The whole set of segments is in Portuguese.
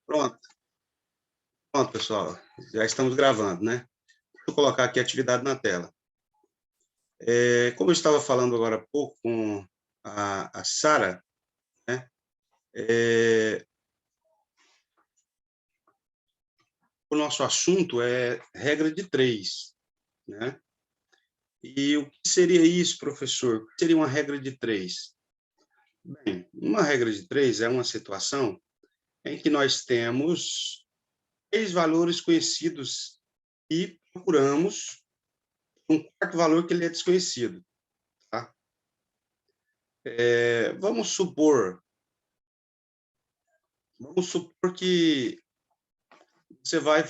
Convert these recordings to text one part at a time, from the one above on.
Pronto, pronto, pessoal. Já estamos gravando, né? Deixa eu colocar aqui a atividade na tela. Como eu estava falando agora há pouco com a Sara, né? O nosso assunto é regra de três, né? E o que seria isso, professor? O que seria uma regra de três? Bem, uma regra de três é uma situação em que nós temos três valores conhecidos e procuramos um quarto valor que ele é desconhecido, tá? Vamos supor que você vai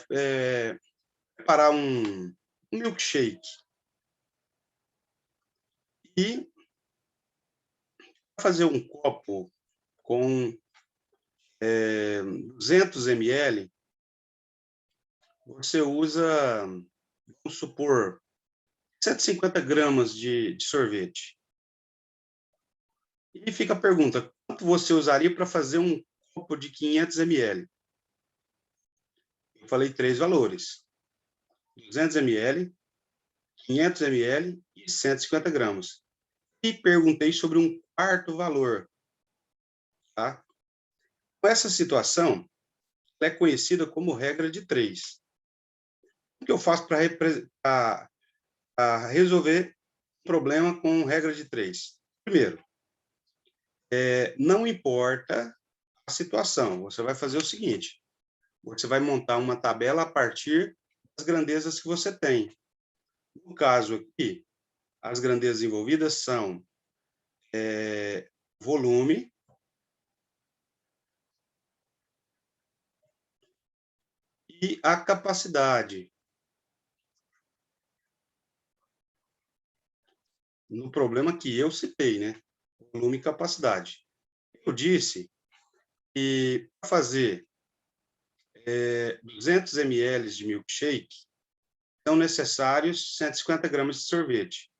preparar um milkshake e fazer um copo com 200 ml, você usa, vamos supor, 150 gramas de sorvete. E fica a pergunta, quanto você usaria para fazer um copo de 500 ml? Eu falei três valores, 200 ml, 500 ml e 150 gramas. E perguntei sobre um quarto valor, tá? Essa situação é conhecida como regra de três. O que eu faço para resolver um problema com regra de três? Primeiro, não importa a situação, você vai fazer o seguinte, você vai montar uma tabela a partir das grandezas que você tem. No caso aqui, as grandezas envolvidas são volume, e a capacidade. No problema que eu citei, né? Volume e capacidade. Eu disse que para fazer 200 ml de milkshake, são necessários 150 gramas de sorvete.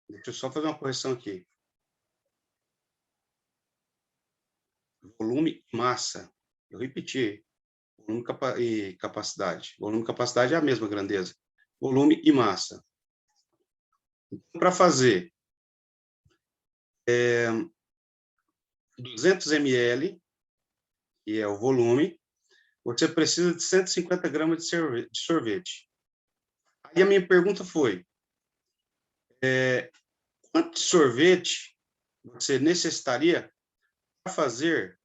Deixa eu só fazer uma correção aqui. Volume e massa. Eu repeti. Volume e capacidade. Volume e capacidade é a mesma grandeza. Volume e massa. Então, para fazer 200 ml, que é o volume, você precisa de 150 gramas de sorvete. Aí a minha pergunta foi, quanto de sorvete você necessitaria para fazer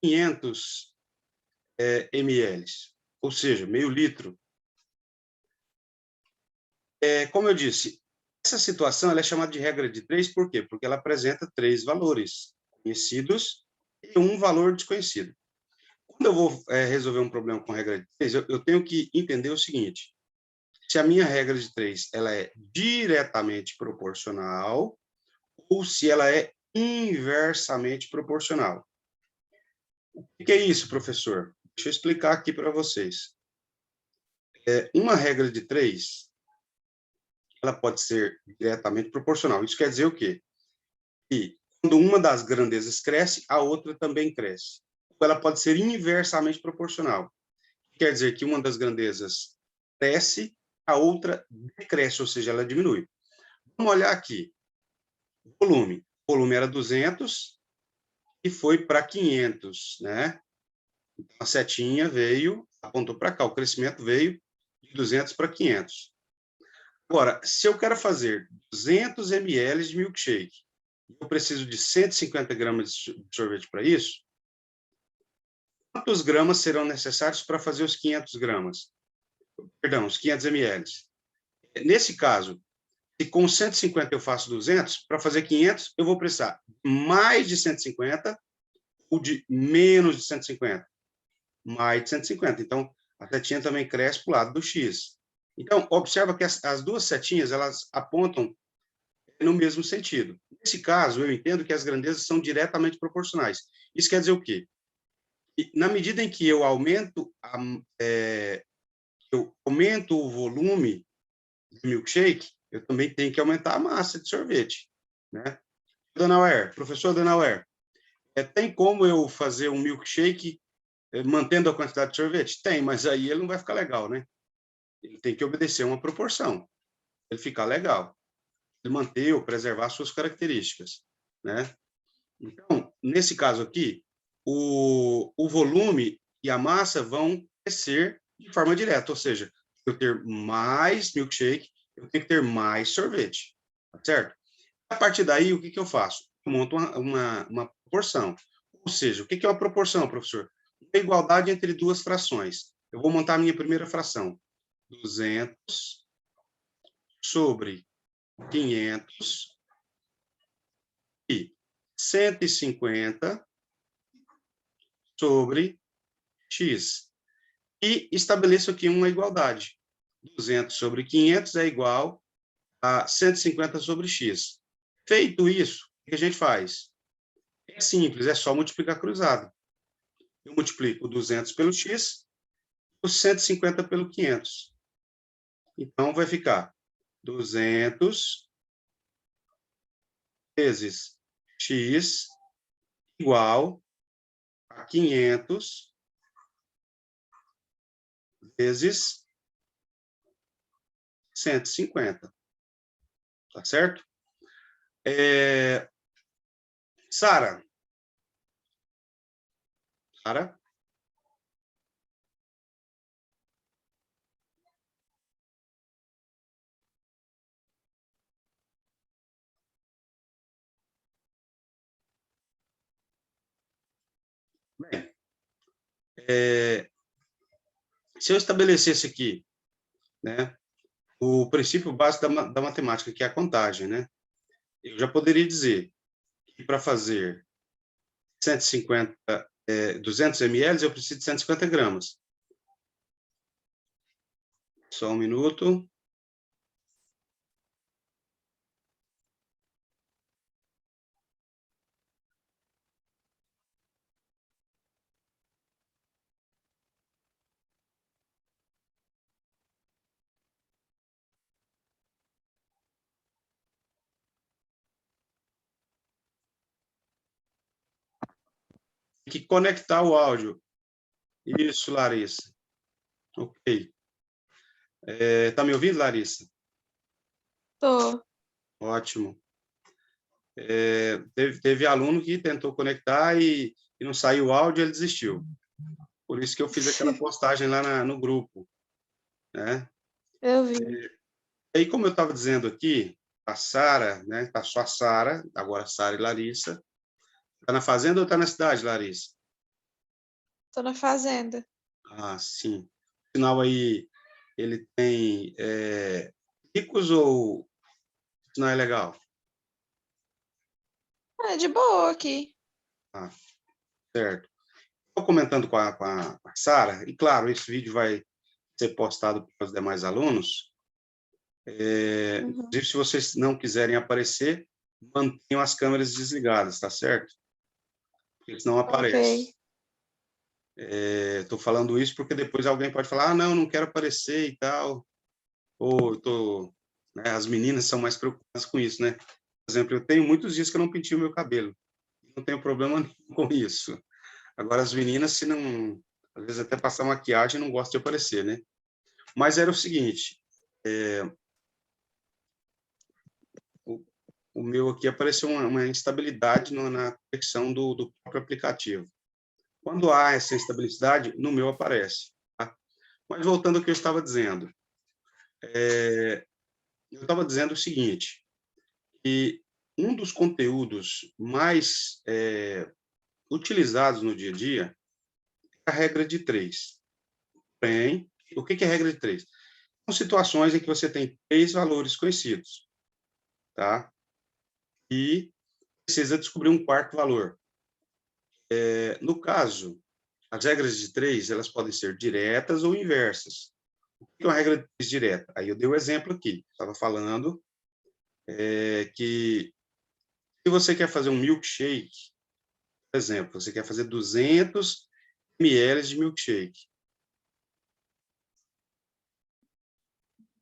500 ml? Ou seja, meio litro. Como eu disse, essa situação ela é chamada de regra de três, por quê? Porque ela apresenta três valores conhecidos e um valor desconhecido. Quando eu vou resolver um problema com regra de três, eu tenho que entender o seguinte, se a minha regra de três ela é diretamente proporcional ou se ela é inversamente proporcional. O que é isso, professor? Deixa eu explicar aqui para vocês. Uma regra de três, ela pode ser diretamente proporcional. Isso quer dizer o quê? Que quando uma das grandezas cresce, a outra também cresce. Ela pode ser inversamente proporcional. Quer dizer que uma das grandezas cresce, a outra decresce, ou seja, ela diminui. Vamos olhar aqui. Volume. O volume era 200 e foi para 500, né? Então, a setinha veio, apontou para cá. O crescimento veio de 200 para 500. Agora, se eu quero fazer 200 ml de milkshake, eu preciso de 150 gramas de sorvete para isso, quantos gramas serão necessários para fazer os 500 gramas? Perdão, os 500 ml. Nesse caso, se com 150 eu faço 200, para fazer 500, eu vou precisar mais de 150 ou de menos de 150? Mais de 150. Então, a setinha também cresce para o lado do X. Então, observa que as duas setinhas, elas apontam no mesmo sentido. Nesse caso, eu entendo que as grandezas são diretamente proporcionais. Isso quer dizer o quê? E, na medida em que eu aumento o volume do milkshake, eu também tenho que aumentar a massa de sorvete, né? Danauer, professor Danauer, tem como eu fazer um milkshake mantendo a quantidade de sorvete? Tem, mas aí ele não vai ficar legal, né? Ele tem que obedecer uma proporção, ele ficar legal, ele manter ou preservar suas características, né? Então, nesse caso aqui, o volume e a massa vão crescer de forma direta, ou seja, eu ter mais milkshake, eu tenho que ter mais sorvete, tá certo? A partir daí, o que que eu faço? Eu monto uma proporção. Ou seja, o que que é uma proporção, professor? Uma igualdade entre duas frações. Eu vou montar a minha primeira fração. 200 sobre 500 e 150 sobre x. E estabeleço aqui uma igualdade. 200 sobre 500 é igual a 150 sobre x. Feito isso, o que a gente faz? É simples, é só multiplicar cruzado. Eu multiplico 200 pelo x, o 150 pelo 500. Então, vai ficar 200 vezes x igual a 500 vezes 150. Tá certo? Sara. Sara? Bem, se eu estabelecesse aqui, né, o princípio básico da matemática, que é a contagem, né, eu já poderia dizer que para fazer 150, 200 ml, eu preciso de 150 gramas. Só um minuto. Tem que conectar o áudio. Isso, Larissa. Ok. Tá me ouvindo, Larissa? Tô. Ótimo. Teve aluno que tentou conectar e não saiu o áudio, ele desistiu. Por isso que eu fiz aquela postagem lá no grupo, né? Eu vi. Aí, como eu estava dizendo aqui, a Sara, né? Tá só a Sara, agora Sara e Larissa. Tá na fazenda ou tá na cidade, Larissa? Tô na fazenda. Ah, sim. O sinal aí, ele tem picos ou não é legal? É de boa aqui. Ah, certo. Estou comentando com a Sara, e claro, esse vídeo vai ser postado para os demais alunos. Uhum. Inclusive, se vocês não quiserem aparecer, mantenham as câmeras desligadas, tá certo? Porque senão aparece. Ok. Estou falando isso porque depois alguém pode falar, ah, não quero aparecer e tal. Ou né, as meninas são mais preocupadas com isso, né? Por exemplo, eu tenho muitos dias que eu não pintei o meu cabelo. Não tenho problema nenhum com isso. Agora, as meninas, se não... Às vezes até passar maquiagem, não gostam de aparecer, né? Mas era o seguinte, o meu aqui apareceu uma instabilidade na conexão do próprio aplicativo. Quando há essa instabilidade, no meu aparece. Tá? Mas voltando ao que eu estava dizendo, eu estava dizendo o seguinte, que um dos conteúdos mais utilizados no dia a dia é a regra de 3. Porém, o que é a regra de 3? São situações em que você tem 3 valores conhecidos, tá? E precisa descobrir um quarto valor. No caso, as regras de 3, elas podem ser diretas ou inversas. O que é uma regra de 3 direta? Aí eu dei o exemplo aqui. Estava falando que se você quer fazer um milkshake, por exemplo, você quer fazer 200 ml de milkshake.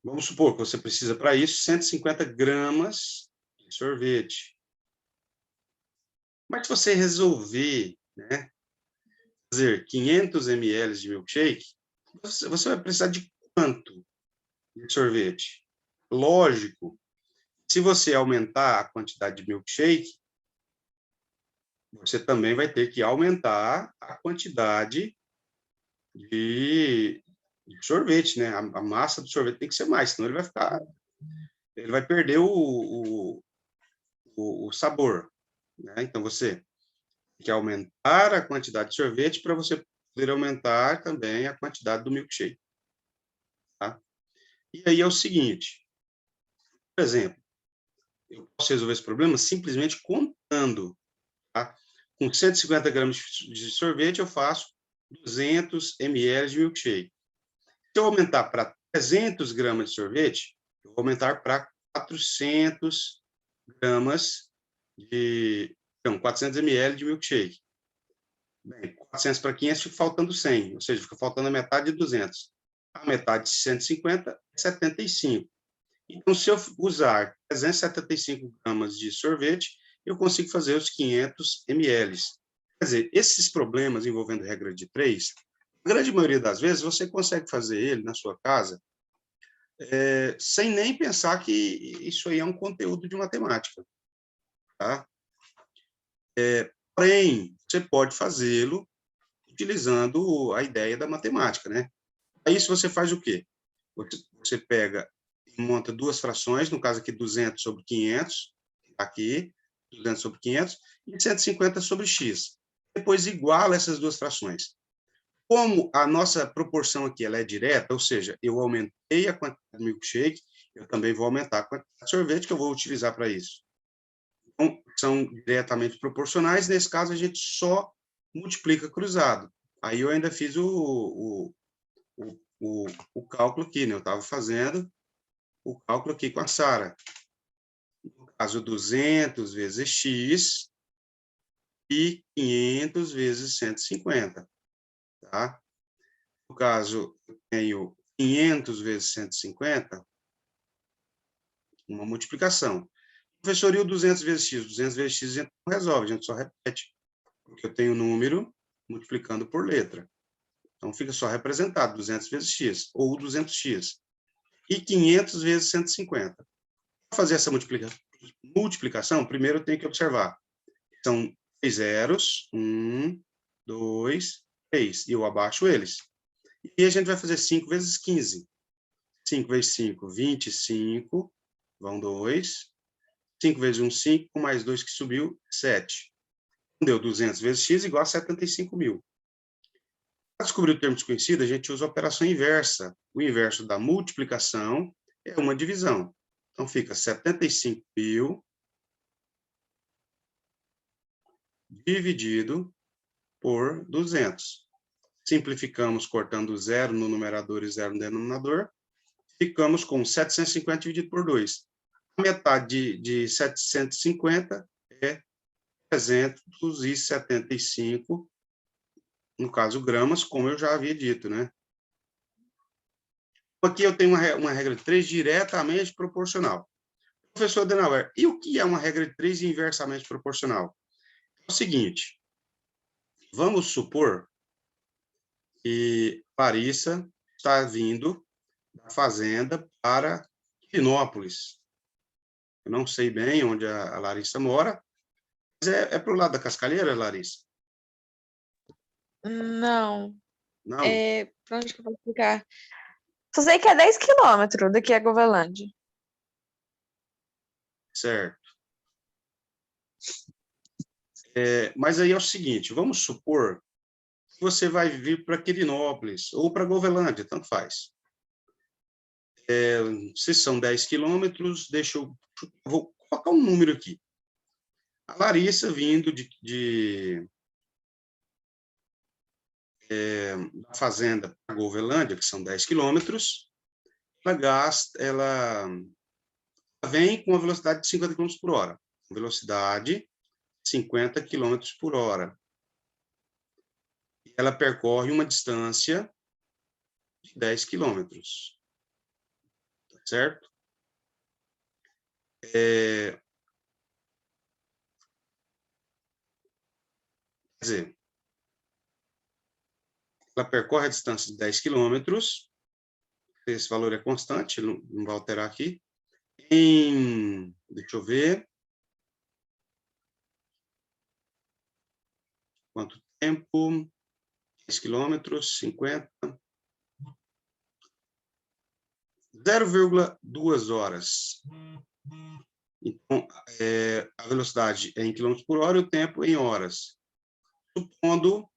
Vamos supor que você precisa, para isso, 150 gramas de sorvete. Mas se você resolver, né, fazer 500 ml de milkshake, você vai precisar de quanto de sorvete? Lógico, se você aumentar a quantidade de milkshake, você também vai ter que aumentar a quantidade de sorvete, né? A massa do sorvete tem que ser mais, senão ele vai perder o sabor, né? Então, você tem que aumentar a quantidade de sorvete para você poder aumentar também a quantidade do milkshake, tá? E aí é o seguinte, por exemplo, eu posso resolver esse problema simplesmente contando, tá? Com 150 gramas de sorvete, eu faço 200 ml de milkshake. Se eu aumentar para 300 gramas de sorvete, eu vou aumentar para 400 gramas de... Então, 400 ml de milkshake. Bem, 400 para 500, fica faltando 100, ou seja, fica faltando a metade de 200. A metade de 150 é 75. Então, se eu usar 375 gramas de sorvete, eu consigo fazer os 500 ml. Quer dizer, esses problemas envolvendo regra de 3, a grande maioria das vezes, você consegue fazer ele na sua casa sem nem pensar que isso aí é um conteúdo de matemática, tá? Porém, você pode fazê-lo utilizando a ideia da matemática, né? Aí, se você faz o quê? Você pega e monta duas frações, no caso aqui 200 sobre 500, aqui 200 sobre 500, e 150 sobre x. Depois iguala essas duas frações. Como a nossa proporção aqui ela é direta, ou seja, eu aumentei a quantidade de milkshake, eu também vou aumentar a quantidade de sorvete que eu vou utilizar para isso. Então, são diretamente proporcionais, nesse caso a gente só multiplica cruzado. Aí eu ainda fiz o cálculo aqui, né? Eu estava fazendo o cálculo aqui com a Sara. No caso, 200 vezes x e 500 vezes 150, tá? No caso, eu tenho 500 vezes 150, uma multiplicação. Professor, e o 200 vezes x? 200 vezes x a gente não resolve, a gente só repete, porque eu tenho o número multiplicando por letra. Então, fica só representado 200 vezes x, ou 200x. E 500 vezes 150. Para fazer essa multiplicação, primeiro eu tenho que observar. São 3 zeros, 1, 2, 3, e eu abaixo eles. E a gente vai fazer 5 vezes 15. 5 vezes 5, 25, vão 2. 5 vezes 1, 5, com mais 2 que subiu, 7. Deu 200 vezes x igual a 75 mil. Para descobrir o termo desconhecido, a gente usa a operação inversa. O inverso da multiplicação é uma divisão. Então, fica 75 mil dividido por 200. Simplificamos cortando zero no numerador e zero no denominador. Ficamos com 750 dividido por 2. A metade de 750 é 375, no caso gramas, como eu já havia dito, né? Aqui eu tenho uma regra de 3 diretamente proporcional. Professor Denauer, e o que é uma regra de 3 inversamente proporcional? É o seguinte, vamos supor que Larissa está vindo da fazenda para Quirinópolis. Eu não sei bem onde a Larissa mora, mas é para o lado da Cascalheira, Larissa? Não. Não? Pra onde que eu vou explicar? Só sei que é 10 quilômetros daqui a Govelândia. Certo. Mas aí é o seguinte, vamos supor que você vai vir para Quirinópolis ou para Govelândia, tanto faz. Se são 10 quilômetros, vou colocar um número aqui. A Larissa vindo da fazenda para Govelândia, que são 10 quilômetros, ela vem com a velocidade de 50 km por hora. Velocidade 50 km por hora. Ela percorre uma distância de 10 quilômetros. certo? Quer dizer, ela percorre a distância de 10 quilômetros, esse valor é constante, não vai alterar aqui, deixa eu ver, quanto tempo, 10 quilômetros, 50, 0,2 horas. Então, a velocidade é em quilômetros por hora e o tempo em horas. Supondo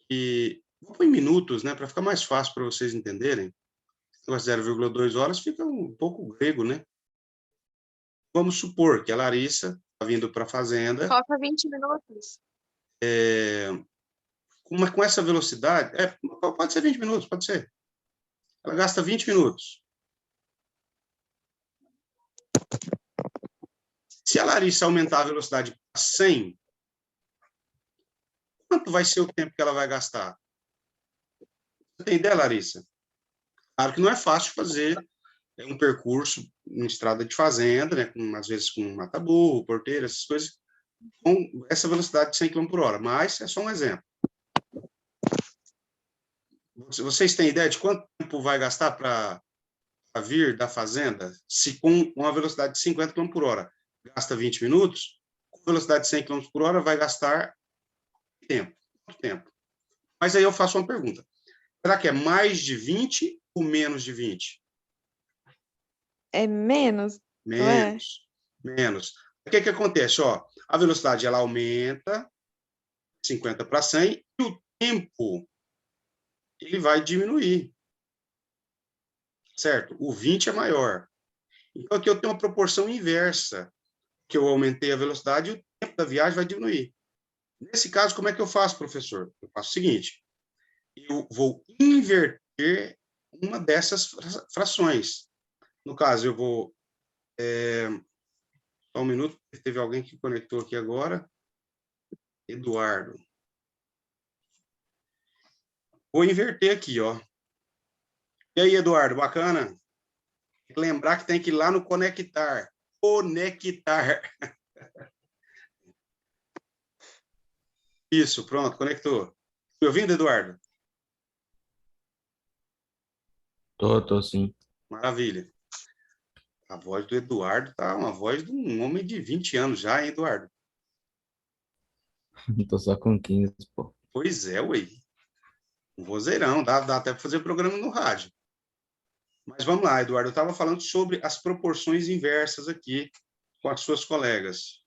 que... Vou pôr em minutos, né, para ficar mais fácil para vocês entenderem. 0,2 horas fica um pouco grego, né? Vamos supor que a Larissa está vindo para a fazenda. Coloca 20 minutos. Com essa velocidade, pode ser 20 minutos, pode ser. Ela gasta 20 minutos. Se a Larissa aumentar a velocidade para 100, quanto vai ser o tempo que ela vai gastar? Você tem ideia, Larissa? Claro que não é fácil fazer um percurso em estrada de fazenda, né, às vezes com mata-burro, porteira, essas coisas, com essa velocidade de 100 km por hora, mas é só um exemplo. Vocês têm ideia de quanto tempo vai gastar para vir da fazenda, se com uma velocidade de 50 km por hora gasta 20 minutos, com velocidade de 100 km por hora vai gastar tempo, muito tempo. Mas aí eu faço uma pergunta. Será que é mais de 20 ou menos de 20? É menos, não é? Menos. O que acontece? A velocidade ela aumenta 50 para 100 e o tempo ele vai diminuir. Certo? O 20 é maior. Então, aqui eu tenho uma proporção inversa, que eu aumentei a velocidade e o tempo da viagem vai diminuir. Nesse caso, como é que eu faço, professor? Eu faço o seguinte, eu vou inverter uma dessas frações. No caso, eu vou... Só um minuto, teve alguém que conectou aqui agora. Eduardo. Vou inverter aqui, ó. E aí, Eduardo, bacana? Lembrar que tem que ir lá no conectar. Conectar. Isso, pronto, conectou. Me ouvindo, Eduardo? Tô sim. Maravilha. A voz do Eduardo tá uma voz de um homem de 20 anos já, hein, Eduardo? Tô só com 15, pô. Pois é, ué. Um vozeirão, dá até para fazer programa no rádio. Mas vamos lá, Eduardo, eu estava falando sobre as proporções inversas aqui com as suas colegas.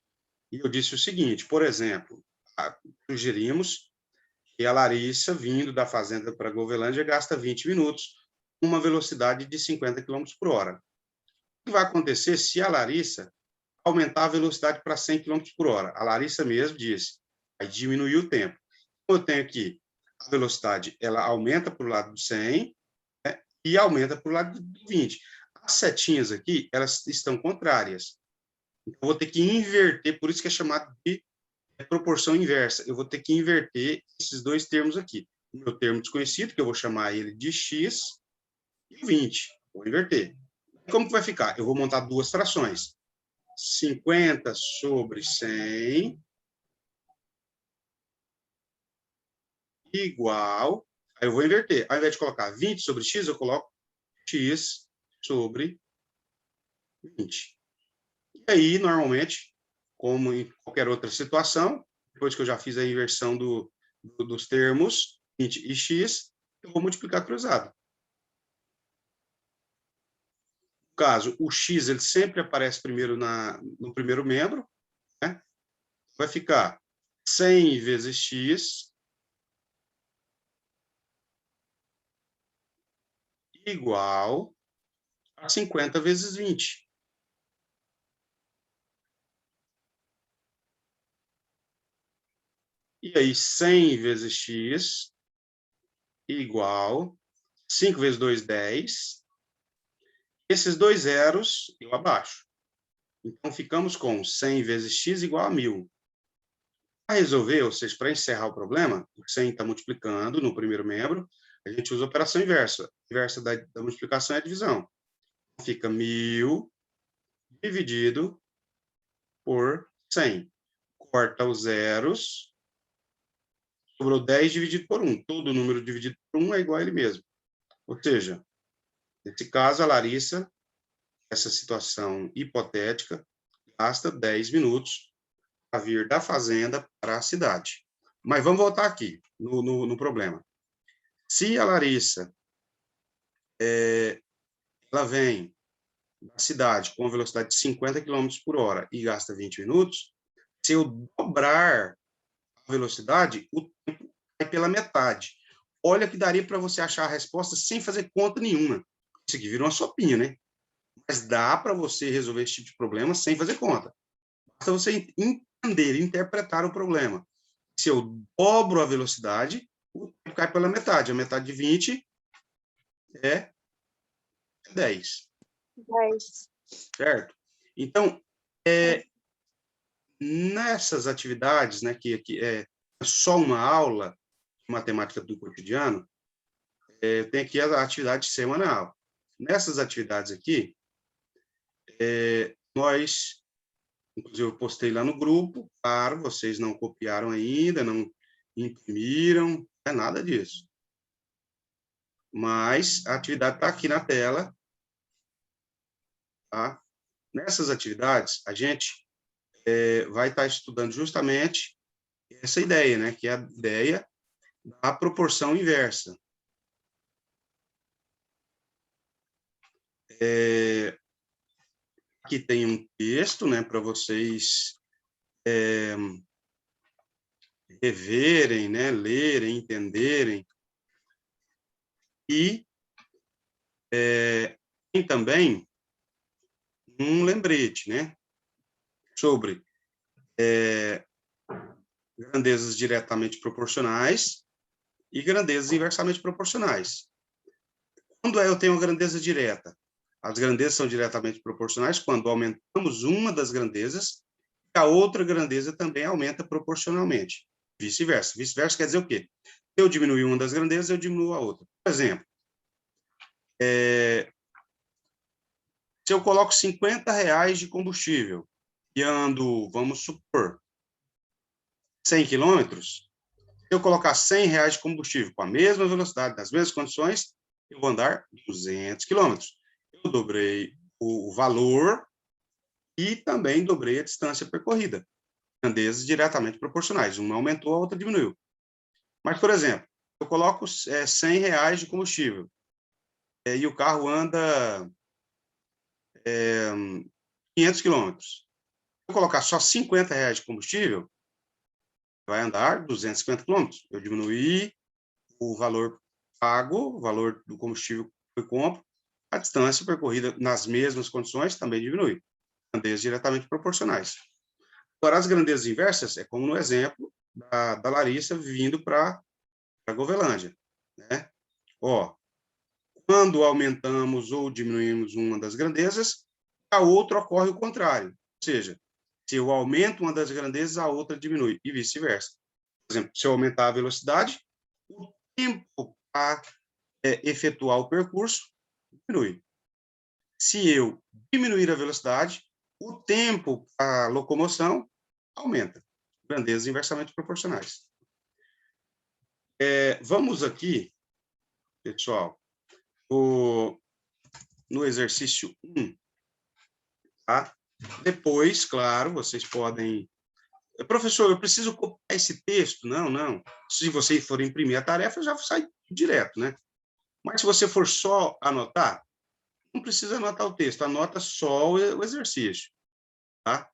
E eu disse o seguinte, por exemplo, sugerimos que a Larissa, vindo da fazenda para Govelândia, gasta 20 minutos, com uma velocidade de 50 km por hora. O que vai acontecer se a Larissa aumentar a velocidade para 100 km por hora? A Larissa mesmo disse, vai diminuir o tempo. Então, eu tenho aqui a velocidade, ela aumenta para o lado do 100, né, e aumenta para o lado do 20. As setinhas aqui, elas estão contrárias. Então, eu vou ter que inverter, por isso que é chamado de proporção inversa. Eu vou ter que inverter esses dois termos aqui. O meu termo desconhecido, que eu vou chamar ele de x, e 20. Vou inverter. Como que vai ficar? Eu vou montar duas frações. 50 sobre 100 igual... Aí eu vou inverter. Ao invés de colocar 20 sobre x, eu coloco x sobre 20. E aí, normalmente, como em qualquer outra situação, depois que eu já fiz a inversão dos termos 20 e x, eu vou multiplicar cruzado. No caso, o x ele sempre aparece primeiro no primeiro membro, né? Vai ficar 100 vezes x igual a 50 vezes 20. E aí, 100 vezes x igual 5 vezes 2, 10. Esses dois zeros eu abaixo. Então, ficamos com 100 vezes x igual a 1.000. Para resolver, ou seja, para encerrar o problema, o 100 está multiplicando no primeiro membro, A gente usa a operação inversa. A inversa da multiplicação é a divisão. Fica 1.000 dividido por 100. Corta os zeros. Sobrou 10 dividido por 1. Todo número dividido por 1 é igual a ele mesmo. Ou seja, nesse caso, a Larissa, essa situação hipotética, gasta 10 minutos para vir da fazenda para a cidade. Mas vamos voltar aqui no problema. Se a Larissa ela vem da cidade com velocidade de 50 km por hora e gasta 20 minutos, se eu dobrar a velocidade, o tempo vai pela metade. Olha que daria para você achar a resposta sem fazer conta nenhuma. Isso aqui vira uma sopinha, né? Mas dá para você resolver esse tipo de problema sem fazer conta. Basta você entender, interpretar o problema. Se eu dobro a velocidade, o tempo cai pela metade. A metade de 20 é 10. 10. Certo? Então, nessas atividades, né, que é só uma aula de matemática do cotidiano, tem aqui a atividade semanal. Nessas atividades aqui, nós, inclusive eu postei lá no grupo, claro, vocês não copiaram ainda, não imprimiram, não é nada disso. Mas a atividade está aqui na tela. Tá? Nessas atividades, a gente vai estar estudando justamente essa ideia, né? Que é a ideia da proporção inversa. Aqui tem um texto, né, para vocês reverem, né, lerem, entenderem. E tem também um lembrete, né, sobre grandezas diretamente proporcionais e grandezas inversamente proporcionais. Quando eu tenho uma grandeza direta? As grandezas são diretamente proporcionais quando aumentamos uma das grandezas, a outra grandeza também aumenta proporcionalmente. Vice-versa. Vice-versa quer dizer o quê? Se eu diminuir uma das grandezas, eu diminuo a outra. Por exemplo, se eu coloco R$50 de combustível e ando, vamos supor, 100 quilômetros, se eu colocar R$100 de combustível com a mesma velocidade, nas mesmas condições, eu vou andar 200 quilômetros. Eu dobrei o valor e também dobrei a distância percorrida. Grandezas diretamente proporcionais. Uma aumentou, a outra diminuiu. Mas, por exemplo, eu coloco R$100 de combustível e o carro anda 500 quilômetros. Se eu colocar só R$50 de combustível, vai andar 250 quilômetros. Eu diminuí o valor pago, o valor do combustível que eu compro, a distância percorrida nas mesmas condições também diminui. Grandezas diretamente proporcionais. Agora, as grandezas inversas é como no exemplo da Larissa vindo para Govelândia, né? Ó, quando aumentamos ou diminuímos uma das grandezas, a outra ocorre o contrário. Ou seja, se eu aumento uma das grandezas, a outra diminui, e vice-versa. Por exemplo, se eu aumentar a velocidade, o tempo para efetuar o percurso diminui. Se eu diminuir a velocidade, o tempo para a locomoção aumenta. Grandezas inversamente proporcionais. Vamos aqui, pessoal, no exercício 1. Tá? Depois, claro, vocês podem... Professor, eu preciso copiar esse texto? Não, não. Se você for imprimir a tarefa, já sai direto, né? Mas se você for só anotar, não precisa anotar o texto, anota só o exercício. Tá?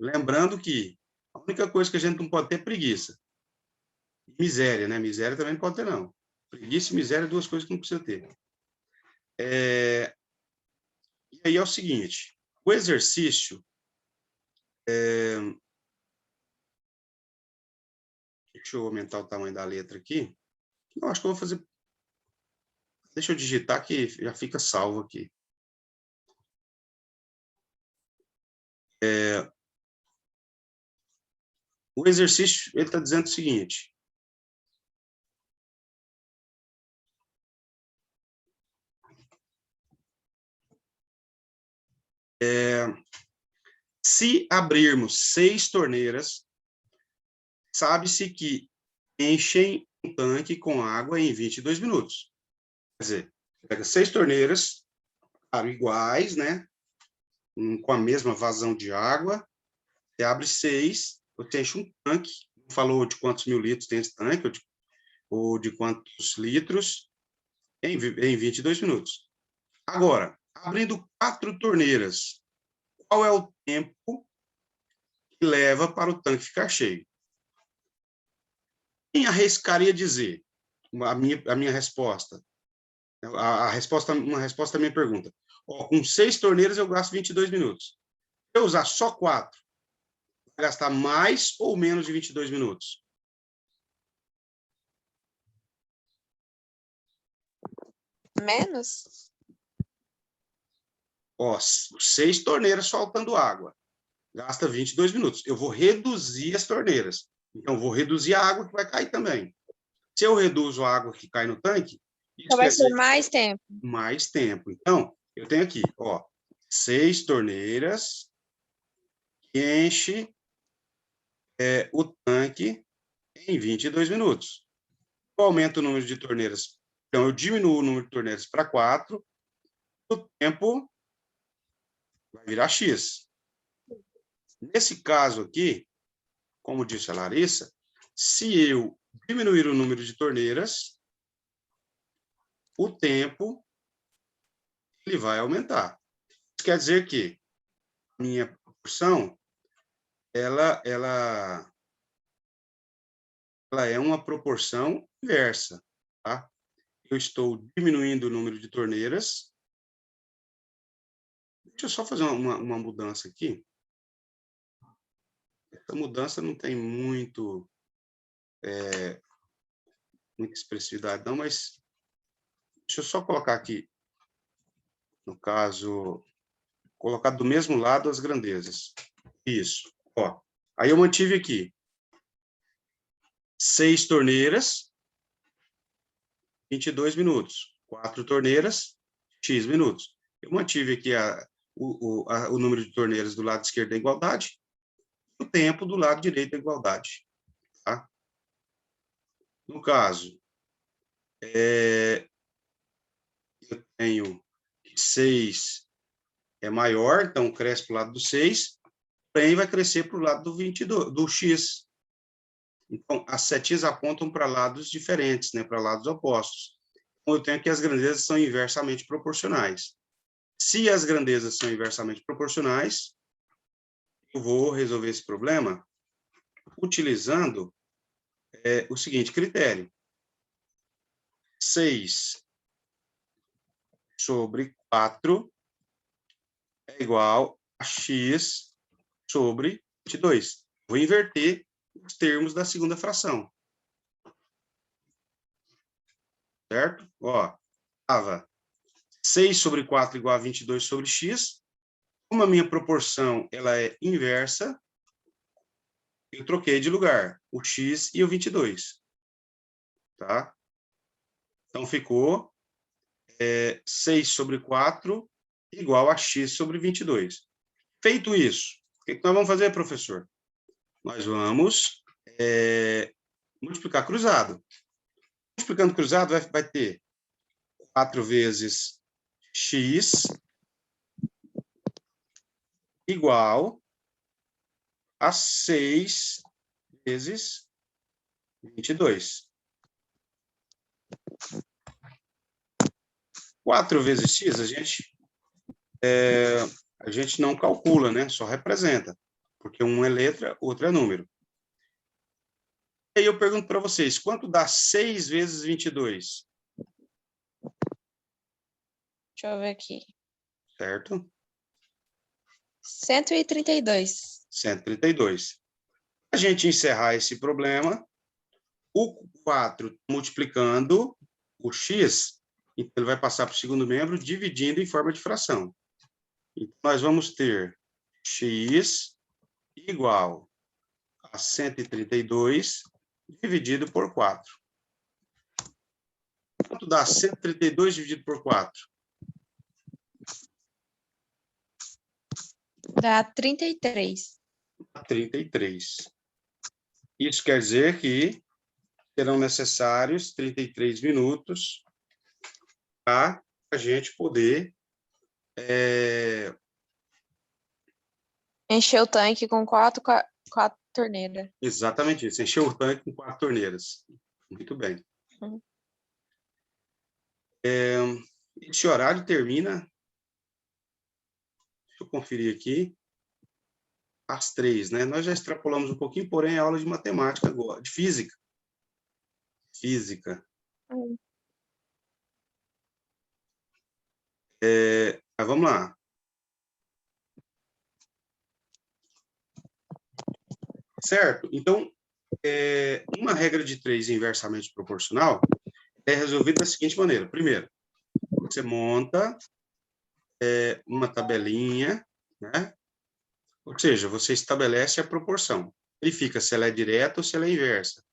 Lembrando que a única coisa que a gente não pode ter é preguiça. Miséria, né? Miséria também não pode ter, não. Preguiça e miséria, duas coisas que não precisa ter. E aí é o seguinte, o exercício... Deixa eu aumentar o tamanho da letra aqui. Eu acho que eu vou fazer... Deixa eu digitar que já fica salvo aqui. O exercício, ele está dizendo o seguinte. Se abrirmos 6 torneiras, sabe-se que enchem um tanque com água em 22 minutos. Quer dizer, pega 6 torneiras, claro, iguais, né? Com a mesma vazão de água, você abre 6, você enche um tanque, falou de quantos mil litros tem esse tanque, ou de quantos litros, em 22 minutos. Agora, abrindo 4 torneiras, qual é o tempo que leva para o tanque ficar cheio? Quem arriscaria dizer? A minha resposta. Uma resposta à minha pergunta. Com 6 torneiras eu gasto 22 minutos. Se eu usar só 4, vai gastar mais ou menos de 22 minutos? Menos? 6 torneiras faltando água. Gasta 22 minutos. Eu vou reduzir as torneiras. Então, vou reduzir a água que vai cair também. Se eu reduzo a água que cai no tanque, Então vai ser mais tempo. Mais tempo. Então, eu tenho aqui, 6 torneiras que enche o tanque em 22 minutos. Eu aumento o número de torneiras. Então, eu diminuo o número de torneiras para 4. O tempo vai virar X. Nesse caso aqui, como disse a Larissa, se eu diminuir o número de torneiras, o tempo ele vai aumentar. Isso quer dizer que a minha proporção ela é uma proporção inversa, tá? Eu estou diminuindo o número de torneiras. Deixa eu só fazer uma mudança aqui. Essa mudança não tem muita expressividade, não, mas deixa eu só colocar aqui, no caso, colocar do mesmo lado as grandezas. Isso. Aí eu mantive aqui 6 torneiras, 22 minutos. 4 torneiras, X minutos. Eu mantive aqui o número de torneiras do lado esquerdo da igualdade e o tempo do lado direito da igualdade. Tá? No caso, eu tenho 6 é maior, então cresce para o lado do 6, porém vai crescer para o lado do 22, do X. Então, as setinhas apontam para lados diferentes, né, para lados opostos. Então, eu tenho aqui as grandezas são inversamente proporcionais. Se as grandezas são inversamente proporcionais, eu vou resolver esse problema utilizando o seguinte critério. 6 sobre 4 é igual a x sobre 22. Vou inverter os termos da segunda fração. Certo? Estava 6 sobre 4 igual a 22 sobre x. Como a minha proporção ela é inversa, eu troquei de lugar o x e o 22. Tá? Então, ficou 6 sobre 4 igual a x sobre 22. Feito isso, o que nós vamos fazer, professor? Nós vamos multiplicar cruzado. Multiplicando cruzado, vai ter 4 vezes x igual a 6 vezes 22. 4 vezes x, a gente não calcula, né? Só representa. Porque um é letra, outro é número. E aí eu pergunto para vocês, quanto dá 6 vezes 22? Deixa eu ver aqui. Certo? 132. 132. Para a gente encerrar esse problema, o 4 multiplicando o x, então ele vai passar para o segundo membro dividindo em forma de fração. Então, nós vamos ter x igual a 132 dividido por 4. Quanto dá 132 dividido por 4? Dá 33. 33. Isso quer dizer que serão necessários 33 minutos para a gente poder Encher o tanque com quatro torneiras. exatamente isso, encher o tanque com 4 torneiras. Muito bem. Uhum. Esse horário termina, deixa eu conferir aqui, às 3, né? Nós já extrapolamos um pouquinho, porém é aula de matemática agora, de física. Física. Mas vamos lá. Certo? Então, uma regra de 3 inversamente proporcional é resolvida da seguinte maneira. Primeiro, você monta uma tabelinha, né? Ou seja, você estabelece a proporção. Verifica se ela é direta ou se ela é inversa.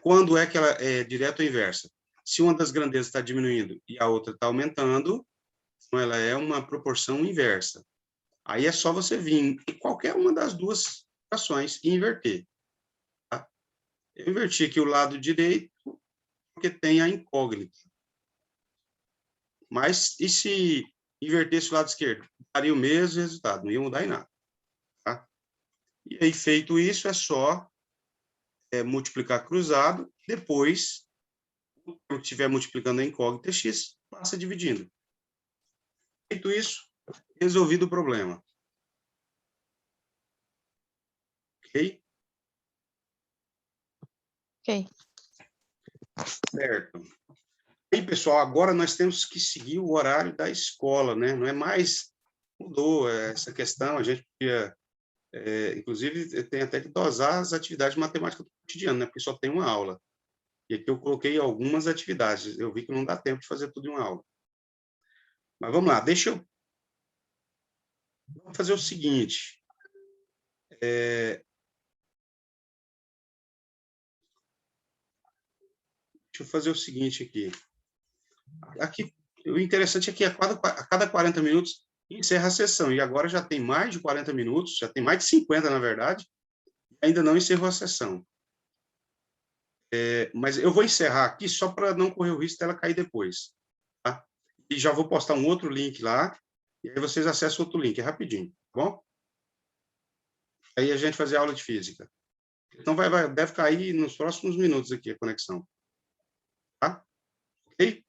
Quando é que ela é direta ou inversa? Se uma das grandezas está diminuindo e a outra está aumentando, então ela é uma proporção inversa. Aí é só você vir em qualquer uma das duas frações e inverter. Tá? Eu inverti aqui o lado direito, porque tem a incógnita. Mas e se invertesse o lado esquerdo? Daria o mesmo resultado, não ia mudar em nada. Tá? E aí, feito isso, é só multiplicar cruzado, depois, quando estiver multiplicando a incógnita x, passa dividindo. Feito isso, resolvido o problema. Ok? Ok. Certo. E aí, pessoal, agora nós temos que seguir o horário da escola, né? Não é mais... Mudou essa questão, a gente podia... inclusive, tem até que dosar as atividades de matemática do cotidiano, né? Porque só tem uma aula. E aqui eu coloquei algumas atividades. Eu vi que não dá tempo de fazer tudo em uma aula. Mas vamos lá, vamos fazer o seguinte. Deixa eu fazer o seguinte aqui. Aqui, o interessante é que a cada 40 minutos encerra a sessão. E agora já tem mais de 40 minutos, já tem mais de 50, na verdade, e ainda não encerrou a sessão. Mas eu vou encerrar aqui só para não correr o risco dela cair depois. Tá? E já vou postar um outro link lá, e aí vocês acessam outro link, é rapidinho, tá bom? Aí a gente fazer aula de física. Então deve cair nos próximos minutos aqui a conexão. Tá? Ok?